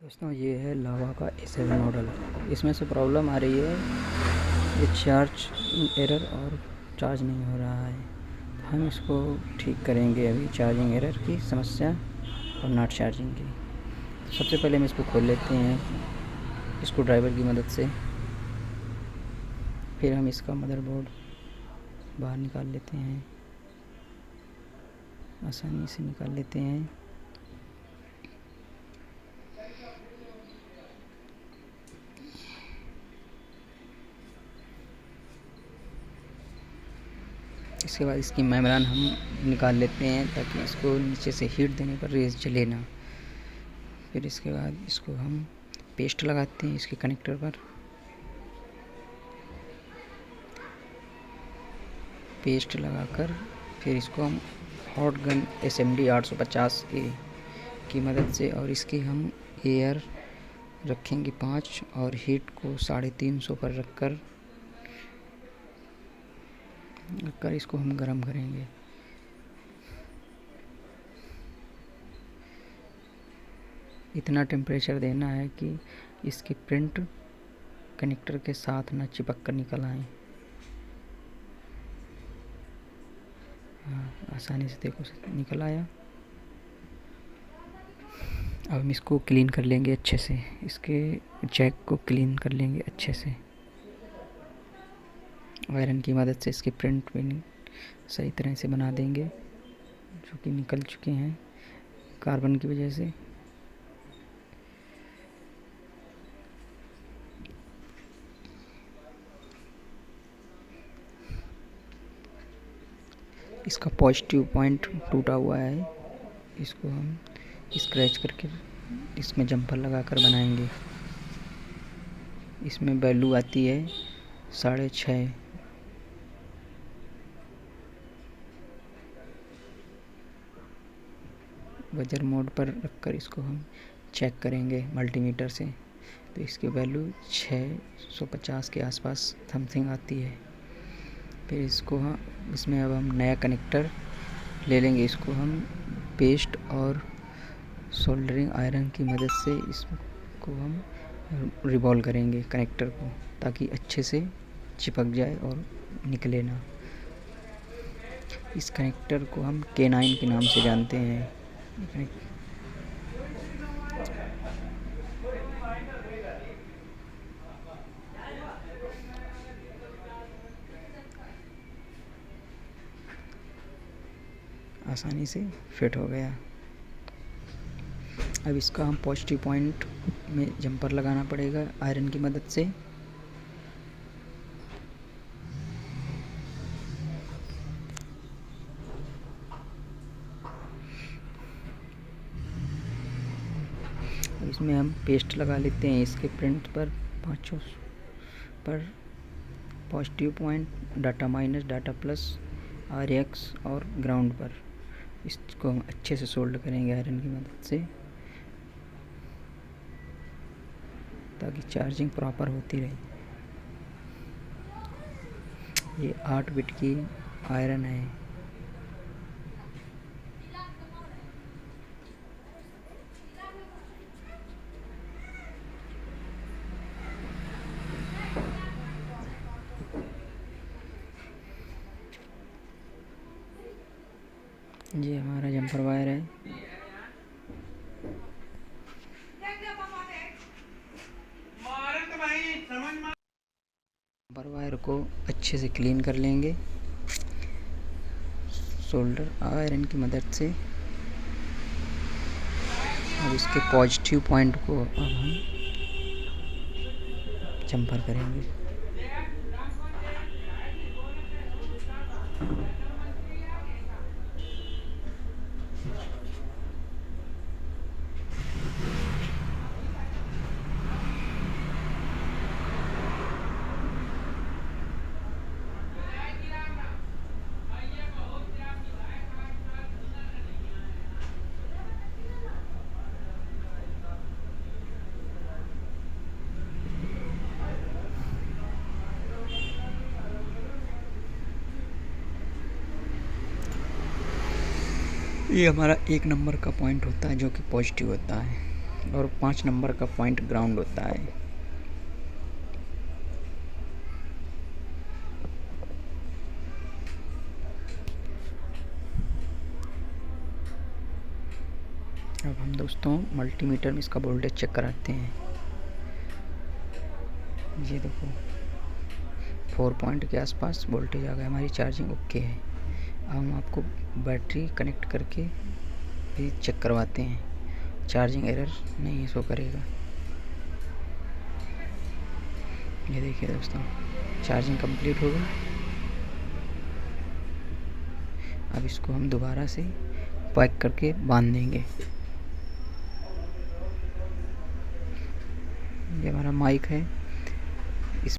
दोस्तों ये है लावा का A7 मॉडल। इसमें से प्रॉब्लम आ रही है ये चार्ज एरर और चार्ज नहीं हो रहा है। तो हम इसको ठीक करेंगे अभी, चार्जिंग एरर की समस्या और नॉट चार्जिंग की। सबसे पहले हम इसको खोल लेते हैं स्क्रू ड्राइवर की मदद से। फिर हम इसका मदरबोर्ड बाहर निकाल लेते हैं, आसानी से निकाल लेते हैं। इसके बाद इसकी मेम्ब्रेन हम निकाल लेते हैं ताकि इसको नीचे से हीट देने पर रेस जले ना। फिर इसके बाद इसको हम पेस्ट लगाते हैं इसके कनेक्टर पर। पेस्ट लगाकर फिर इसको हम हॉट गन SMD 850 की मदद से, और इसकी हम एयर रखेंगे 5 और हीट को 350 पर रखकर इसको हम गर्म करेंगे। इतना टेम्परेचर देना है कि इसकी प्रिंट कनेक्टर के साथ ना चिपक कर निकल आए। आसानी से देखो निकल आया। अब हम इसको क्लीन कर लेंगे अच्छे से, इसके जैक को क्लीन कर लेंगे अच्छे से। आयरन की मदद से इसकी प्रिंट भी सही तरह से बना देंगे, जो कि निकल चुके हैं कार्बन की वजह से। इसका पॉजिटिव पॉइंट टूटा हुआ है, इसको हम स्क्रैच करके इसमें जंपर लगाकर बनाएंगे। इसमें वैल्यू आती है 6.5। वजर मोड पर रखकर इसको हम चेक करेंगे मल्टीमीटर से, तो इसकी वैल्यू 650 के आसपास समथिंग आती है। फिर इसको इसमें अब हम नया कनेक्टर ले लेंगे। इसको हम पेस्ट और सोल्डरिंग आयरन की मदद से इसको हम रिवॉल्व करेंगे कनेक्टर को, ताकि अच्छे से चिपक जाए और निकले ना। इस कनेक्टर को हम K9 के नाम से जानते हैं। आसानी से फिट हो गया। अब इसका हम पॉजिटिव पॉइंट में जंपर लगाना पड़ेगा आयरन की मदद से। इसमें हम पेस्ट लगा लेते हैं इसके प्रिंट पर, 5 पर positive point, data minus, data plus, RX और ग्राउंड पर। इसको हम अच्छे से सोल्डर करेंगे आयरन की मदद से, ताकि चार्जिंग प्रॉपर होती रहे। ये 8 बिट की आयरन है। ये हमारा जंपर वायर है। जंपर वायर को अच्छे से क्लीन कर लेंगे सोल्डर आयरन की मदद से। अब इसके पॉजिटिव पॉइंट को अब हम जंपर करेंगे। ये हमारा 1 नंबर का पॉइंट होता है, जो कि पॉजिटिव होता है। और 5 नंबर का पॉइंट ग्राउंड होता है। अब हम दोस्तों मल्टीमीटर में इसका वोल्टेज चेक कराते हैं। ये देखो 4 पॉइंट के आसपास वोल्टेज आ गया, हमारी चार्जिंग ओके है। अब हम आपको बैटरी कनेक्ट करके भी चेक करवाते हैं, चार्जिंग एरर नहीं शो करेगा। ये देखिए दोस्तों चार्जिंग कंप्लीट हो गई। अब इसको हम दोबारा से पैक करके बांध देंगे। ये हमारा माइक है।